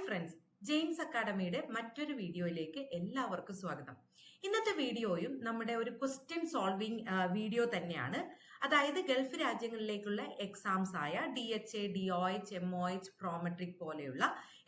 Friends, James അക്കാഡമിയുടെ മറ്റൊരു വീഡിയോയിലേക്ക് എല്ലാവർക്കും സ്വാഗതം. ഇന്നത്തെ വീഡിയോയും നമ്മുടെ ഒരു ക്വസ്റ്റ്യൻ സോൾവിംഗ് വീഡിയോ തന്നെയാണ്. അതായത് ഗൾഫ് രാജ്യങ്ങളിലേക്കുള്ള എക്സാംസ് ആയ DHA, DOH, MOH, പ്രോമെട്രിക് പോലെയുള്ള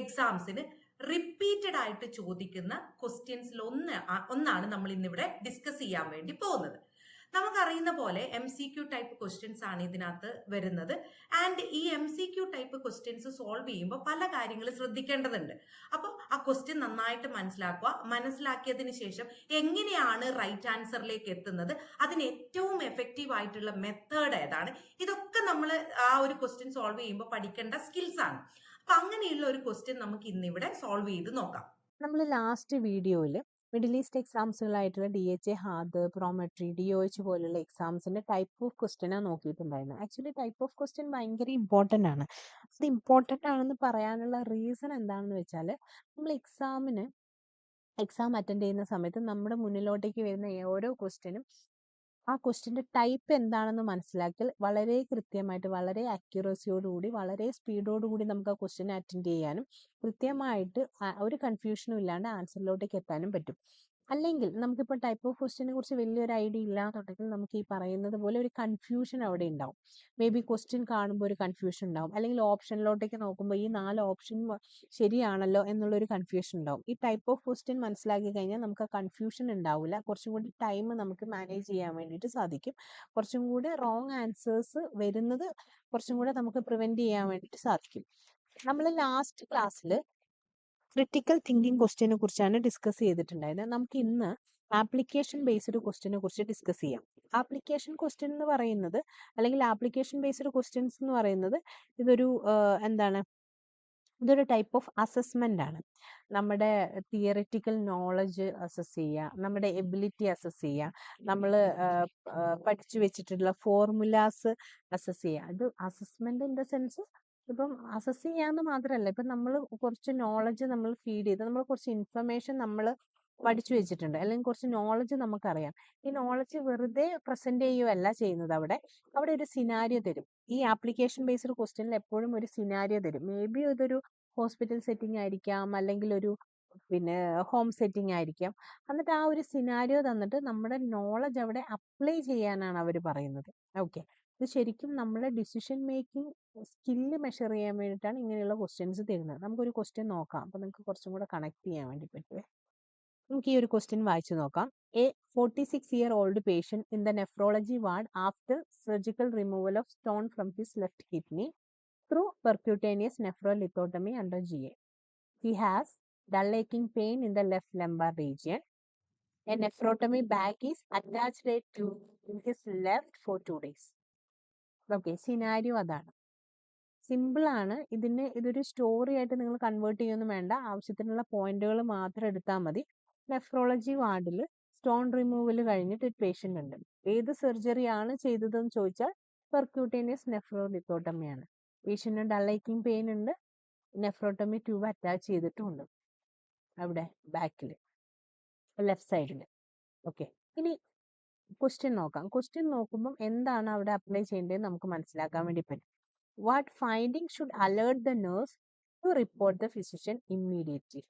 എക്സാംസിന് റിപ്പീറ്റഡ് ആയിട്ട് ചോദിക്കുന്ന ക്വസ്റ്റ്യൻസിൽ ഒന്നാണ് നമ്മൾ ഇന്നിവിടെ ഡിസ്കസ് ചെയ്യാൻ വേണ്ടി പോകുന്നത്. നമുക്കറിയുന്ന പോലെ MCQ ടൈപ്പ് ക്വസ്റ്റ്യൻസ് ആണ് ഇതിനകത്ത് വരുന്നത്. ആൻഡ് ഈ MCQ ടൈപ്പ് ക്വസ്റ്റ്യൻസ് സോൾവ് ചെയ്യുമ്പോൾ പല കാര്യങ്ങൾ ശ്രദ്ധിക്കേണ്ടതുണ്ട്. അപ്പോൾ ആ ക്വസ്റ്റ്യൻ നന്നായിട്ട് മനസ്സിലാക്കിയതിന് ശേഷം എങ്ങനെയാണ് റൈറ്റ് ആൻസറിലേക്ക് എത്തുന്നത്, അതിന് ഏറ്റവും എഫക്റ്റീവ് ആയിട്ടുള്ള മെത്തേഡ് ഏതാണ്, ഇതൊക്കെ നമ്മൾ ആ ഒരു ക്വസ്റ്റ്യൻ സോൾവ് ചെയ്യുമ്പോൾ പഠിക്കേണ്ട സ്കിൽസ് ആണ്. അപ്പൊ അങ്ങനെയുള്ള ഒരു ക്വസ്റ്റ്യൻ നമുക്ക് ഇന്നിവിടെ സോൾവ് ചെയ്ത് നോക്കാം. നമ്മൾ ലാസ്റ്റ് വീഡിയോയിൽ മിഡിൽ ഈസ്റ്റ് എക്സാംസുകളായിട്ടുള്ള DHA, ഹാദ്, പ്രോമെട്രി, DOH പോലുള്ള എക്സാംസിന്റെ ടൈപ്പ് ഓഫ് ക്വസ്റ്റ്യനാണ് നോക്കിയിട്ടുണ്ടായിരുന്നത്. ആക്ച്വലി ടൈപ്പ് ഓഫ് ക്വസ്റ്റ്യൻ ഭയങ്കര ഇമ്പോർട്ടൻ്റ് ആണ്. അത് ഇമ്പോർട്ടൻ്റ് ആണെന്ന് പറയാനുള്ള റീസൺ എന്താണെന്ന് വെച്ചാൽ, നമ്മൾ എക്സാം അറ്റൻഡ് ചെയ്യുന്ന സമയത്ത് നമ്മുടെ മുന്നിലോട്ടേക്ക് വരുന്ന ഓരോ ക്വസ്റ്റ്യനും ആ ക്വസ്റ്റ്യൻ്റെ ടൈപ്പ് എന്താണെന്ന് മനസ്സിലാക്കിയാൽ വളരെ കൃത്യമായിട്ട്, വളരെ അക്യുറസിയോടുകൂടി, വളരെ സ്പീഡോടുകൂടി നമുക്ക് ആ ക്വസ്റ്റ്യൻ അറ്റൻഡ് ചെയ്യാനും കൃത്യമായിട്ട് ഒരു കൺഫ്യൂഷനും ഇല്ലാണ്ട് ആൻസറിലോട്ടേക്ക് എത്താനും പറ്റും. അല്ലെങ്കിൽ നമുക്കിപ്പോൾ ടൈപ്പ് ഓഫ് ക്വസ്റ്റ്യനെ കുറിച്ച് വലിയൊരു ഐഡിയ ഇല്ലാന്നുണ്ടെങ്കിൽ നമുക്ക് ഈ പറയുന്നത് പോലെ ഒരു കൺഫ്യൂഷൻ അവിടെ ഉണ്ടാവും. മേ ബി ക്വസ്റ്റ്യൻ കാണുമ്പോൾ ഒരു കൺഫ്യൂഷൻ ഉണ്ടാവും, അല്ലെങ്കിൽ ഓപ്ഷനിലോട്ടേക്ക് നോക്കുമ്പോൾ ഈ 4 ഓപ്ഷൻ ശരിയാണല്ലോ എന്നുള്ളൊരു കൺഫ്യൂഷൻ ഉണ്ടാവും. ഈ ടൈപ്പ് ഓഫ് ക്വസ്റ്റ്യൻ മനസ്സിലാക്കി കഴിഞ്ഞാൽ നമുക്ക് ആ കൺഫ്യൂഷൻ ഉണ്ടാവില്ല. കുറച്ചും കൂടി ടൈം നമുക്ക് മാനേജ് ചെയ്യാൻ വേണ്ടിയിട്ട് സാധിക്കും. കുറച്ചും കൂടി റോങ് ആൻസേഴ്സ് വരുന്നത് കുറച്ചും കൂടെ നമുക്ക് പ്രിവെന്റ് ചെയ്യാൻ വേണ്ടിയിട്ട് സാധിക്കും. നമ്മൾ ലാസ്റ്റ് ക്ലാസ്സിൽ ക്രിട്ടിക്കൽ തിങ്കിങ് ക്വസ്റ്റ്യനെ കുറിച്ചാണ് ഡിസ്കസ് ചെയ്തിട്ടുണ്ടായത്. നമുക്ക് ഇന്ന് ആപ്ലിക്കേഷൻ ബേസ്ഡ് ക്വസ്റ്റ്യനെ കുറിച്ച് ഡിസ്കസ് ചെയ്യാം. ആപ്ലിക്കേഷൻ ക്വസ്റ്റ്യൻ എന്ന് പറയുന്നത്, അല്ലെങ്കിൽ ആപ്ലിക്കേഷൻ ബേസ്ഡ് ക്വസ്റ്റ്യൻസ് എന്ന് പറയുന്നത്, ഇതൊരു ടൈപ്പ് ഓഫ് അസസ്മെന്റ് ആണ്. നമ്മുടെ തിയറിറ്റിക്കൽ നോളജ് അസസ് ചെയ്യുക, നമ്മുടെ എബിലിറ്റി അസസ് ചെയ്യുക, നമ്മൾ പഠിച്ചു വെച്ചിട്ടുള്ള ഫോർമുലാസ് അസസ് ചെയ്യുക. ഇത് അസസ്മെന്റ് ഇൻ ദ സെൻസ്, ഇപ്പം അസസ് ചെയ്യാന്ന് മാത്രമല്ല, ഇപ്പം നമ്മൾ കുറച്ച് നോളജ് നമ്മൾ ഫീഡ് ചെയ്ത്, നമ്മൾ കുറച്ച് ഇൻഫർമേഷൻ നമ്മൾ പഠിച്ചു വെച്ചിട്ടുണ്ട്, അല്ലെങ്കിൽ കുറച്ച് നോളജ് നമുക്കറിയാം. ഈ നോളജ് വെറുതെ പ്രസന്റ് ചെയ്യുകയല്ല ചെയ്യുന്നത്. അവിടെ ഒരു സിനാരിയോ തരും. ഈ ആപ്ലിക്കേഷൻ ബേസ്ഡ് ക്വസ്റ്റ്യനിൽ എപ്പോഴും ഒരു സിനാരിയോ തരും. മേ ബി ഇതൊരു ഹോസ്പിറ്റൽ സെറ്റിംഗ് ആയിരിക്കാം, അല്ലെങ്കിൽ ഒരു ഹോം സെറ്റിംഗ് ആയിരിക്കാം. എന്നിട്ട് ആ ഒരു സിനാരിയോ തന്നിട്ട് നമ്മുടെ നോളജ് അവിടെ അപ്ലൈ ചെയ്യാനാണ് അവർ പറയുന്നത്. ഓക്കെ, ഇത് ശരിക്കും നമ്മുടെ ഡിസിഷൻ മേക്കിംഗ് സ്കില്ല് മെഷർ ചെയ്യാൻ വേണ്ടിയിട്ടാണ് ഇങ്ങനെയുള്ള ക്വസ്റ്റ്യൻസ് തരുന്നത്. നമുക്കൊരു ക്വസ്റ്റ്യൻ നോക്കാം, അപ്പോൾ നിങ്ങൾക്ക് കുറച്ചും കൂടെ കണക്ട് ചെയ്യാൻ വേണ്ടി പറ്റുമേ. നമുക്ക് ഈ ഒരു ക്വസ്റ്റ്യൻ വായിച്ചു നോക്കാം. A 46-year-old patient in the nephrology ward after surgical removal of stone from his left kidney through percutaneous nephrolithotomy under GA. He has dull aching pain in the left lumbar region. A nephrotomy bag is attached to his left for 2 days. Okay, scenario അതാണ്. Simple ആണ്. ഇതൊരു story ആയിട്ട് നിങ്ങൾ convert ചെയ്യൊന്നും വേണ്ട. ആവശ്യത്തിനുള്ള പോയിന്റുകൾ മാത്രം എടുത്താൽ മതി. നെഫ്രോളജി വാർഡിൽ സ്റ്റോൺ റിമൂവൽ കഴിഞ്ഞിട്ട് ഒരു പേഷ്യൻ്റ് ഉണ്ട്. ഏത് സർജറി ആണ് ചെയ്തതെന്ന് ചോദിച്ചാൽ പെർക്യൂട്ടേനിയസ് നെഫ്രോലിത്തോട്ടമി ആണ്. പേഷ്യന്റിന് ഡള്ളേക്കിംഗ് പെയിൻ ഉണ്ട്, നെഫ്രോട്ടമി ട്യൂബ് അറ്റാച്ച് ചെയ്തിട്ടുമുണ്ട് അവിടെ ബാക്കിൽ ലെഫ്റ്റ് സൈഡിൽ. ഓക്കെ, ഇനി ക്വസ്റ്റ്യൻ നോക്കാം. ക്വസ്റ്റ്യൻ നോക്കുമ്പം എന്താണ് അവിടെ അപ്ലൈ ചെയ്യേണ്ടതെന്ന് നമുക്ക് മനസ്സിലാക്കാൻ വേണ്ടി പറ്റും. What finding should alert the nurse to report the physician immediately.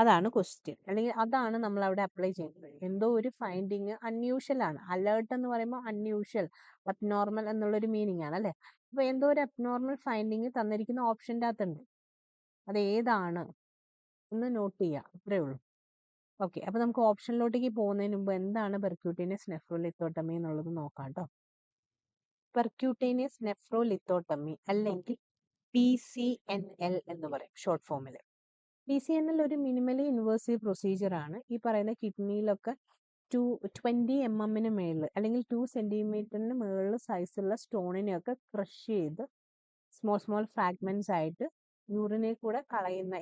അതാണ് ക്വസ്റ്റ്യൻ, അല്ലെങ്കിൽ അതാണ് നമ്മൾ അവിടെ അപ്ലൈ ചെയ്യുന്നത്. എന്തോ ഒരു ഫൈൻഡിങ് അൺയൂഷ്വൽ ആണ്. അലേർട്ട് എന്ന് പറയുമ്പോൾ അൺയൂഷ്വൽ, അബ്നോർമൽ എന്നുള്ളൊരു മീനിങ് ആണ് അല്ലേ. അപ്പൊ എന്തോ ഒരു അബ്നോർമൽ ഫൈൻഡിങ് തന്നിരിക്കുന്ന ഓപ്ഷൻ്റെ അകത്തുണ്ട്. അത് ഏതാണ് എന്ന് നോട്ട് ചെയ്യുക, അത്രേ ഉള്ളൂ. ഓക്കെ, അപ്പൊ നമുക്ക് ഓപ്ഷനിലോട്ടേക്ക് പോകുന്നതിന് മുമ്പ് എന്താണ് പെർക്യൂട്ടേനിയസ് നെഫ്രോലിത്തോട്ടമി എന്നുള്ളത് നോക്കാം കേട്ടോ. പെർക്യൂട്ടേനിയസ് നെഫ്രോലിത്തോട്ടമി അല്ലെങ്കിൽ PCNL എന്ന് പറയും ഷോർട്ട് ഫോമിൽ. PCNL ഒരു മിനിമലി ഇൻവേസീവ് പ്രൊസീജിയർ ആണ്. ഈ പറയുന്ന കിഡ്നിയിലൊക്കെ 20 mm മേളിൽ, അല്ലെങ്കിൽ 2 cm മുകളിൽ സൈസുള്ള സ്റ്റോണിനെയൊക്കെ ക്രഷ് ചെയ്ത് സ്മോൾ ഫ്രാഗ്മെന്റ്സ് ആയിട്ട് യൂറിനെ കൂടെ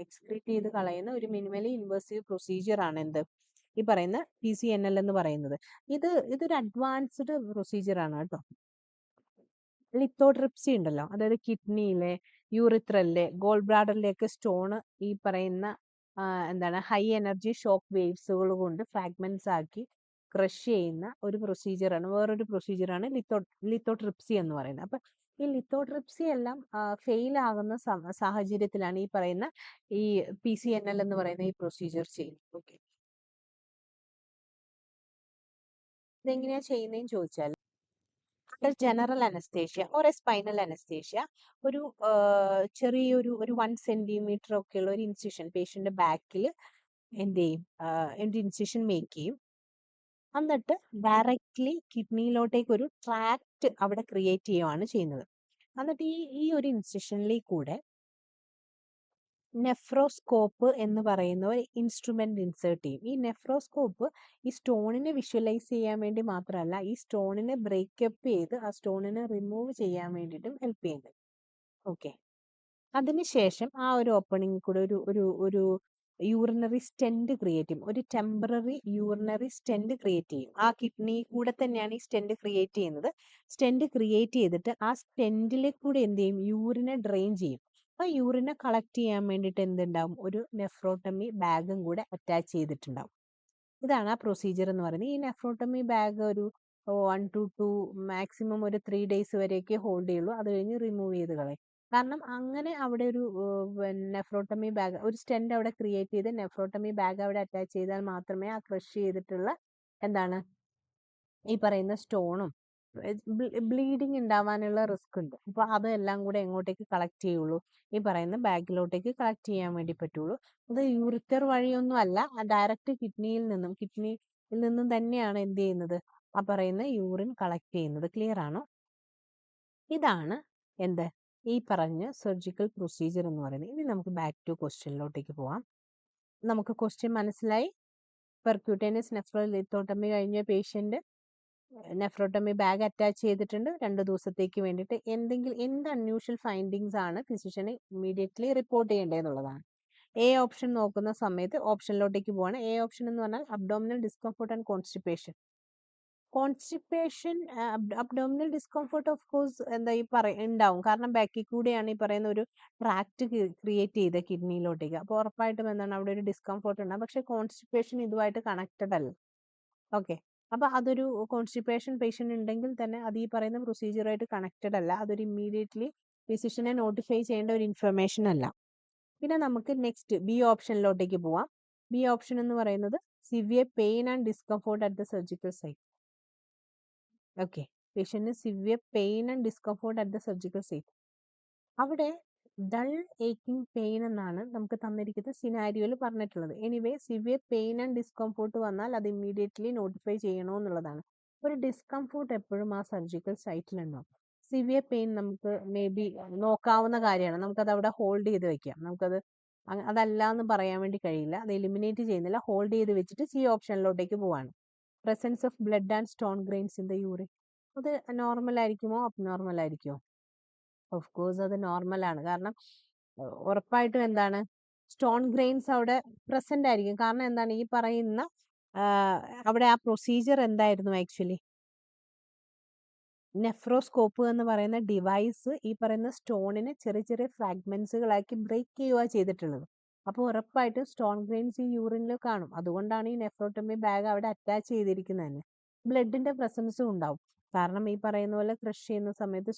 എക്സ്ക്രീറ്റ് ചെയ്ത് കളയുന്ന ഒരു മിനിമലി ഇൻവേസീവ് പ്രൊസീജിയർ ആണ് എന്ത്, ഈ പറയുന്ന PCNL എന്ന് പറയുന്നത്. ഇതൊരു അഡ്വാൻസ്ഡ് പ്രൊസീജിയർ ആണ് കേട്ടോ. ലിത്തോട്രിപ്സി ഉണ്ടല്ലോ, അതായത് കിഡ്നിയിലെ, യൂറിത്രലിലെ, ഗോൾ ബ്ലാഡറിലേക്ക് സ്റ്റോണ് ഈ പറയുന്ന ഹൈ എനർജി ഷോക്ക് വേവ്സുകൾ കൊണ്ട് ഫ്രാഗ്മെന്റ്സ് ആക്കി ക്രഷ് ചെയ്യുന്ന ഒരു പ്രൊസീജിയറാണ്. വേറൊരു പ്രൊസീജിയറാണ് ലിത്തോട്രിപ്സി എന്ന് പറയുന്നത്. അപ്പൊ ഈ ലിത്തോട്രിപ്സി എല്ലാം ഫെയിൽ ആകുന്ന സാഹചര്യത്തിലാണ് ഈ പറയുന്ന ഈ PCNL എന്ന് പറയുന്ന ഈ പ്രൊസീജിയർ ചെയ്യുന്നത്. ഓക്കെ, ഇതെങ്ങനെയാ ചെയ്യുന്നതെന്ന് ചോദിച്ചാൽ general anaesthesia or spinal anaesthesia ഒരു ചെറിയൊരു 1 സെന്റിമീറ്റർ ഒക്കെ ഉള്ള ഒരു ഇൻസിഷൻ പേഷ്യന്റ് ബാക്കിൽ എന്ത് ചെയ്യും, ഒരു ഇൻസിഷൻ മേക്ക് ചെയ്യും. എന്നിട്ട് ഡയറക്റ്റ്ലി കിഡ്നിയിലോട്ടേക്ക് ഒരു ട്രാക്ട് അവിടെ ക്രിയേറ്റ് ചെയ്യുകയാണ് ചെയ്യുന്നത്. എന്നിട്ട് ഈ ഒരു ഇൻസിഷനിലേക്ക് കൂടെ നെഫ്രോസ്കോപ്പ് എന്ന് പറയുന്ന ഒരു ഇൻസ്ട്രുമെന്റ് ഇൻസേർട്ട് ചെയ്യും. ഈ നെഫ്രോസ്കോപ്പ് ഈ സ്റ്റോണിനെ വിഷ്വലൈസ് ചെയ്യാൻ വേണ്ടി മാത്രമല്ല, ഈ സ്റ്റോണിനെ ബ്രേക്കപ്പ് ചെയ്ത് ആ സ്റ്റോണിനെ റിമൂവ് ചെയ്യാൻ വേണ്ടിയിട്ടും ഹെൽപ്പ് ചെയ്യുന്നത്. ഓക്കെ, അതിനുശേഷം ആ ഒരു ഓപ്പണിംഗ് കൂടെ ഒരു ഒരു ഒരു യൂറിനറി സ്റ്റെന്റ് ക്രിയേറ്റ് ചെയ്യും. ഒരു ടെമ്പററി യൂറിനറി സ്റ്റെന്റ് ക്രിയേറ്റ് ചെയ്യും. ആ കിഡ്നി കൂടെ തന്നെയാണ് ഈ സ്റ്റെന്റ് ക്രിയേറ്റ് ചെയ്യുന്നത്. സ്റ്റെന്റ് ക്രിയേറ്റ് ചെയ്തിട്ട് ആ സ്റ്റെന്റിലെ കൂടെ എന്ത് ചെയ്യും, യൂറിനെ ഡ്രെയിൻ ചെയ്യും. ആ യൂറിനെ കളക്ട് ചെയ്യാൻ വേണ്ടിയിട്ട് എന്തുണ്ടാവും, ഒരു നെഫ്രോട്ടമി ബാഗും കൂടെ അറ്റാച്ച് ചെയ്തിട്ടുണ്ടാവും. ഇതാണ് ആ പ്രൊസീജിയർ എന്ന് പറയുന്നത്. ഈ നെഫ്രോട്ടമി ബാഗ് ഒരു 1 to 2 മാക്സിമം ഒരു 3 days വരെയൊക്കെ ഹോൾഡ് ചെയ്യുള്ളൂ. അത് കഴിഞ്ഞ് റിമൂവ് ചെയ്ത് കളയും. കാരണം അങ്ങനെ അവിടെ ഒരു നെഫ്രോട്ടമി ബാഗ്, ഒരു സ്റ്റെന്റ് അവിടെ ക്രിയേറ്റ് ചെയ്ത് നെഫ്രോട്ടമി ബാഗ് അവിടെ അറ്റാച്ച് ചെയ്താൽ മാത്രമേ ആ ക്രഷ് ചെയ്തിട്ടുള്ള എന്താണ് ഈ പറയുന്ന സ്റ്റോണും ബ്ലീഡിങ് ഉണ്ടാവാനുള്ള റിസ്ക് ഉണ്ട്. അപ്പൊ അതെല്ലാം കൂടെ എങ്ങോട്ടേക്ക് കളക്ട് ചെയ്യുള്ളൂ, ഈ പറയുന്ന ബാഗിലോട്ടേക്ക് കളക്ട് ചെയ്യാൻ വേണ്ടി പറ്റുള്ളൂ. അത് യൂറിറ്റർ വഴിയൊന്നും അല്ല, ഡയറക്റ്റ് കിഡ്നിയിൽ നിന്നും തന്നെയാണ് എന്ത് ചെയ്യുന്നത്, ആ പറയുന്ന യൂറിൻ കളക്ട് ചെയ്യുന്നത്. ക്ലിയർ ആണോ? ഇതാണ് എന്ത് ഈ പറഞ്ഞ സർജിക്കൽ പ്രൊസീജിയർ എന്ന് പറയുന്നത്. ഇനി നമുക്ക് ബാക്ക് ടു ക്വസ്റ്റ്യനിലോട്ടേക്ക് പോവാം. നമുക്ക് ക്വസ്റ്റ്യൻ മനസ്സിലായി. പെർക്യൂട്ടേനിയസ് നെഫ്രോലിത്തോട്ടമി കഴിഞ്ഞ പേഷ്യന്റ് നെഫ്രോട്ടമി ബാഗ് അറ്റാച്ച് ചെയ്തിട്ടുണ്ട് 2 ദിവസത്തേക്ക് വേണ്ടിയിട്ട്. എന്ത് അൺയൂഷ്വൽ ഫൈൻഡിങ്സ് ആണ് ഫിസിഷ്യന് ഇമ്മീഡിയറ്റ്ലി റിപ്പോർട്ട് ചെയ്യേണ്ടതെന്നുള്ളതാണ്. എ ഓപ്ഷൻ നോക്കുന്ന സമയത്ത് ഓപ്ഷനിലോട്ടേക്ക് പോവാണ്. എ ഓപ്ഷൻ എന്ന് പറഞ്ഞാൽ abdominal discomfort and constipation. Abdominal discomfort of course എന്താ ഈ ഉണ്ടാവും. കാരണം ബാക്കിൽ കൂടെയാണ് ഈ പറയുന്ന ഒരു ട്രാക്ട് ക്രിയേറ്റ് ചെയ്ത കിഡ്നിയിലോട്ടേക്ക്. അപ്പോൾ ഉറപ്പായിട്ടും എന്താണ് അവിടെ ഒരു ഡിസ്കംഫോർട്ട് ഉണ്ടാവും. പക്ഷെ കോൺസ്റ്റിപ്പേഷൻ ഇതുമായിട്ട് കണക്റ്റഡ് അല്ല. ഓക്കെ, അപ്പൊ അതൊരു കോൺസ്റ്റിപ്പേഷൻ പേഷ്യന്റ് ഉണ്ടെങ്കിൽ തന്നെ അത് ഈ പറയുന്ന പ്രൊസീജിയറായിട്ട് കണക്റ്റഡ് അല്ല. അതൊരു ഇമ്മീഡിയറ്റ്ലി ഫിസിഷ്യനെ നോട്ടിഫൈ ചെയ്യേണ്ട ഒരു ഇൻഫർമേഷൻ അല്ല. പിന്നെ നമുക്ക് നെക്സ്റ്റ് ബി ഓപ്ഷനിലോട്ടേക്ക് പോവാം. ബി ഓപ്ഷൻ എന്ന് പറയുന്നത് severe pain and discomfort at the surgical site. Okay, പേഷ്യന്റിന് severe pain and discomfort at the surgical site. അവിടെ ഡൾ ഏക്കിംഗ് പെയിൻ എന്നാണ് നമുക്ക് തന്നിരിക്കുന്ന സിനാരിയോയിൽ പറഞ്ഞിട്ടുള്ളത്. Anyway severe pain and discomfort വന്നാൽ അത് ഇമ്മീഡിയറ്റ്ലി നോട്ടിഫൈ ചെയ്യണമെന്നുള്ളതാണ്. ഒരു ഡിസ്കംഫോർട്ട് എപ്പോഴും ആ സർജിക്കൽ സൈറ്റിലുണ്ടാവും. സിവിയർ പെയിൻ നമുക്ക് മേ ബി നോക്കാവുന്ന കാര്യമാണ്. നമുക്കത് അവിടെ ഹോൾഡ് ചെയ്ത് വെക്കാം. നമുക്കത് അതല്ല എന്ന് പറയാൻ വേണ്ടി കഴിയില്ല. അത് എലിമിനേറ്റ് ചെയ്യുന്നില്ല, ഹോൾഡ് ചെയ്ത് വെച്ചിട്ട് സി ഓപ്ഷനിലോട്ടേക്ക് പോവാണ്. Presence of blood and stone grains in the urine, അത് നോർമൽ ആയിരിക്കുമോ അബ്നോർമൽ ആയിരിക്കുമോ? ഓഫ് കോഴ്സ് അത് നോർമൽ ആണ്. കാരണം ഉറപ്പായിട്ടും എന്താണ് സ്റ്റോൺ ഗ്രെയിൻസ് അവിടെ പ്രസന്റ് ആയിരിക്കും. കാരണം എന്താണ് ഈ പറയുന്ന അവിടെ ആ പ്രൊസീജിയർ എന്തായിരുന്നു ആക്ച്വലി, നെഫ്രോസ്കോപ്പ് എന്ന് പറയുന്ന ഡിവൈസ് ഈ പറയുന്ന സ്റ്റോണിനെ ചെറിയ ചെറിയ ഫ്രാഗ്മെന്റ്സുകളാക്കി ബ്രേക്ക് ചെയ്യുക ചെയ്തിട്ടുള്ളത്. അപ്പോൾ ഉറപ്പായിട്ടും സ്റ്റോൺ ഗ്രെയിൻസ് ഈ യൂറിനിൽ കാണും. അതുകൊണ്ടാണ് ഈ നെഫ്രോട്ടമി ബാഗ് അവിടെ അറ്റാച്ച് ചെയ്തിരിക്കുന്നത് തന്നെ. ബ്ലഡിന്റെ പ്രസൻസും ഉണ്ടാവും. കാരണം ഈ പറയുന്ന പോലെ ക്രഷ് ചെയ്യുന്ന സമയത്ത്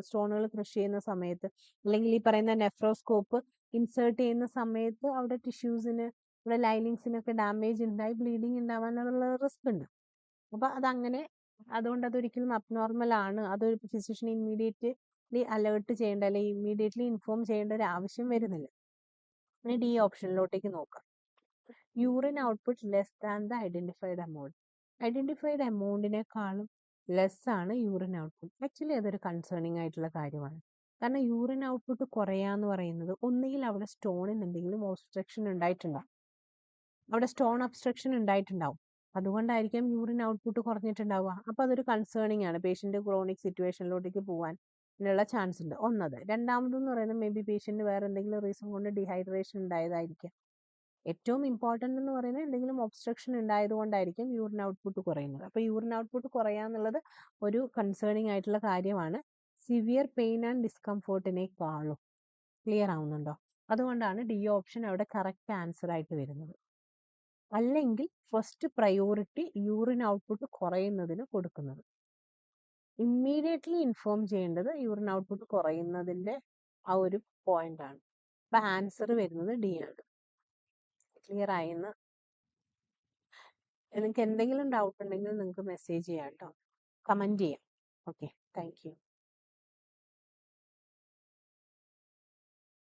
സ്റ്റോണുകൾ ക്രഷ് ചെയ്യുന്ന സമയത്ത് അല്ലെങ്കിൽ ഈ പറയുന്ന നെഫ്രോസ്കോപ്പ് ഇൻസേർട്ട് ചെയ്യുന്ന സമയത്ത് അവിടെ ടിഷ്യൂസിന്, ഇവിടെ ലൈനിങ്സിനൊക്കെ ഡാമേജ് ഉണ്ടായി ബ്ലീഡിങ് ഉണ്ടാവാനുള്ള റിസ്ക് ഉണ്ട്. അപ്പൊ അതങ്ങനെ, അതുകൊണ്ട് അതൊരിക്കലും അബ്നോർമൽ ആണ്. അതൊരു ഫിസിഷ്യൻ ഇമ്മീഡിയറ്റ്ലി അലേർട്ട് ചെയ്യേണ്ട അല്ലെങ്കിൽ ഇമ്മീഡിയറ്റ്ലി ഇൻഫോം ചെയ്യേണ്ട ഒരു ആവശ്യം വരുന്നില്ല. ഇനി ഡി ഓപ്ഷനിലോട്ടേക്ക് നോക്കാം. Urine output less than the identified amount. Identified എമൗണ്ടിനേക്കാളും ലെസ് ആണ് യൂറിൻ ഔട്ട്പുട്ട്. ആക്ച്വലി അതൊരു കൺസേണിങ് ആയിട്ടുള്ള കാര്യമാണ്. കാരണം യൂറിൻ ഔട്ട്പുട്ട് കുറയാന്ന് പറയുന്നത് ഒന്നുകിൽ അവിടെ സ്റ്റോണിന് എന്തെങ്കിലും ഒബ്സ്ട്രക്ഷൻ ഉണ്ടായിട്ടുണ്ടാവും. അവിടെ സ്റ്റോൺ ഒബ്സ്ട്രക്ഷൻ ഉണ്ടായിട്ടുണ്ടാവും. അതുകൊണ്ടായിരിക്കും യൂറിൻ ഔട്ട്പുട്ട് കുറഞ്ഞിട്ടുണ്ടാവുക. അപ്പൊ അതൊരു കൺസേണിങ് ആണ്. പേഷ്യന്റ് ക്രോണിക് സിറ്റുവേഷനിലോട്ടേക്ക് പോകാൻ ഉള്ള ചാൻസ് ഉണ്ട്. ഒന്നത്. രണ്ടാമതെന്ന് പറയുന്നത് മേ ബി പേഷ്യന്റ് വേറെ എന്തെങ്കിലും റീസൺ കൊണ്ട് ഡീഹൈഡ്രേഷൻ ഉണ്ടായതായിരിക്കാം. ഏറ്റവും ഇമ്പോർട്ടൻ്റ് എന്ന് പറയുന്നത് എന്തെങ്കിലും ഒബ്സ്ട്രക്ഷൻ ഉണ്ടായതുകൊണ്ടായിരിക്കും യൂറിൻ ഔട്ട്പുട്ട് കുറയുന്നത്. അപ്പോൾ യൂറിൻ ഔട്ട്പുട്ട് കുറയാന്നുള്ളത് ഒരു കൺസേണിങ് ആയിട്ടുള്ള കാര്യമാണ് സിവിയർ പെയിൻ ആൻഡ് ഡിസ്കംഫോർട്ടിനേക്കാളും. ക്ലിയർ ആവുന്നുണ്ടോ? അതുകൊണ്ടാണ് ഡി ഓപ്ഷൻ അവിടെ കറക്റ്റ് ആൻസർ ആയിട്ട് വരുന്നത്. അല്ലെങ്കിൽ ഫസ്റ്റ് പ്രയോറിറ്റി യൂറിൻ ഔട്ട്പുട്ട് കുറയുന്നതിന് കൊടുക്കുന്നത്. ഇമ്മീഡിയറ്റ്ലി ഇൻഫോം ചെയ്യേണ്ടത് യൂറിൻ ഔട്ട്പുട്ട് കുറയുന്നതിന്റെ ആ ഒരു പോയിന്റ് ആണ്. അപ്പൊ ആൻസർ വരുന്നത് ഡി ആണ്. ക്ലിയർ ആയെന്ന്. നിങ്ങൾക്ക് എന്തെങ്കിലും ഡൗട്ട് ഉണ്ടെങ്കിൽ നിങ്ങൾക്ക് മെസ്സേജ് ചെയ്യാം കേട്ടോ, കമന്റ് ചെയ്യാം. Okay, thank you.